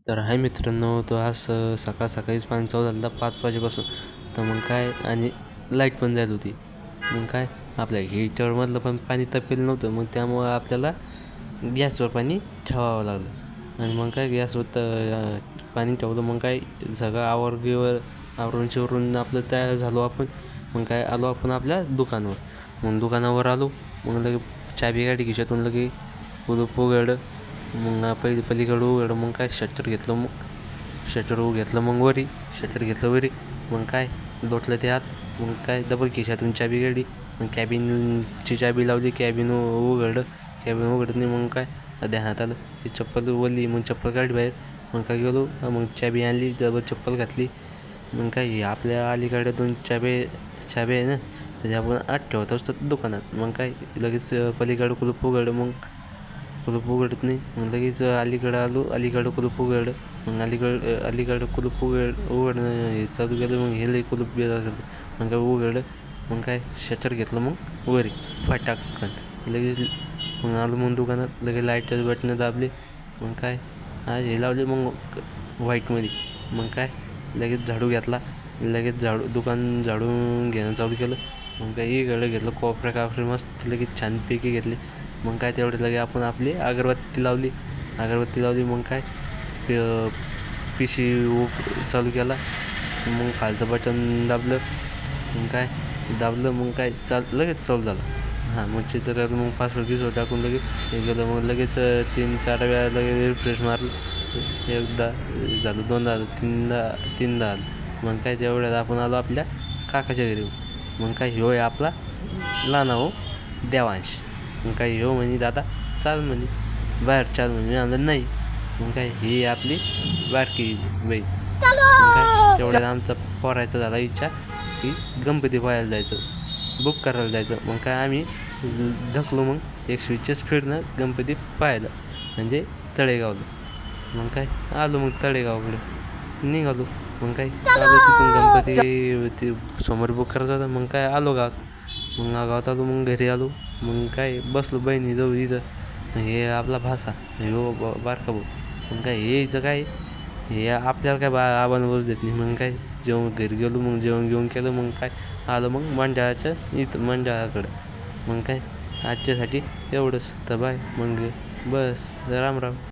तर हाय मित्रांनो, तो आज सकाळ सकाळीच पाणी चालू झालं 5 वाजेपासून. तर मग काय, आणि लाईट पण जात होती. मग काय, आपल्या हीटरमधलं पण पाणी तापलेलं नव्हतं. मग त्यामुळं आपल्याला गॅसवर पाणी ठेवावं लागलं. आणि मग काय, गॅसवर पाणी ठेवलं. मग काय, सगळं आवरून शिवरून आपलं तयार झालो आपण. मग काय, आलो आपण आपल्या दुकानावर. मग दुकानावर आलो. मग लगे चाबी गाडी खिशातून लगे कुलूप उघडलं. मग पलीकडं उघडलं. मग काय, शटर घेतलं. मग वरी. मग काय, लोटलं ते आत. मग काय, डबल खिशातून चाबी काढली. मग कॅबिनची चाबी लावली. कॅबिन उघडत नाही. मग काय, ध्यानात आलं की चप्पल ओली. मग चप्पल काढली बाहेर. मग काय गेलो. मग चाबी आणली, डबल चप्पल घातली. मग काय, आपल्या अलीकडे 2 चाबी आहे ना, त्याच्या आपण आत ठेवत असतो दुकानात. मग काय, लगेच पलीकडं कुलूप उघडलं. मग कुलूप उघडत नाही. मग लगेच अलीकडं आलो. अलीकडं कुलूप उघडलं. मग अलीकडं कुलूप उघडणं हे चालू केलं. मग हे लई कुलूप बेजार करतं. मग काय उघडलं. मग काय, शटर घेतलं. मग वरी फटाकन लगेच. मग आलो मग दुकानात. लगेच लाईटचे बटणं दाबले. मग काय, हे लावले मग व्हाईटमध्ये. मग काय, लगेच झाडू घेतला. लगेच दुकान झाडून घेणं चालू केलं. मग काय, इकडं घेतलं कोपऱ्या मस्त लगेच छानपैकी घेतली. मग काय, तेवढे लगे आपण आपली अगरबत्ती लावली. मग काय, पिशी चालू केला. मग खालचं बटन दाबलं. मग काय, मग काय, लगेच चालू झालं. मग चित्र मग पासवर्ड टाकून लगेच हे केलं. मग लगेच 3-4 वेळा लगेच रिफ्रेश मारलं. एकदा झालं, दोनदा झालं, तीनदा आलं. मग काय, तेवढ्यात आपण आलो आपल्या काकाच्या घरी. मग काय, ह्यो आहे आपला लहाना भाऊ देवांश. मग काय, ह्यो म्हणे दादा चाल म्हणे बाहेर, चाल म्हणे. मी आणलं नाही. मग काय, ही आपली बारकी बाई. मग काय, तेवढ्यात आमचा पोरायचा झाला इच्छा की गणपती पाहायला जायचं, बुक करायला जायचं. मग काय, आम्ही ढकलो मग 120च्या स्पीडनं गणपती पाहायला, म्हणजे तळेगावला. मग काय, आलो मग तळेगावकडे निघालो. मग काय, आलो तिथून गणपती समोर बुक करायचा होता. मग काय, आलो गावात. मग गावात आलो. मग घरी आलो. मग काय, बसलो बहिणीजवळ इथं. हे आपला भासा, हो बारका भाऊ. मग काय, हे हिचं काय, हे आपल्याला काय आबांना बस देत नाही. मग काय, घरी गेलो. मग जेवण घेऊन केलं. मग काय, आलो मग मंडळाकडं. मग काय, आजच्यासाठी एवढंच. तर बाय. मग बस, राम राम.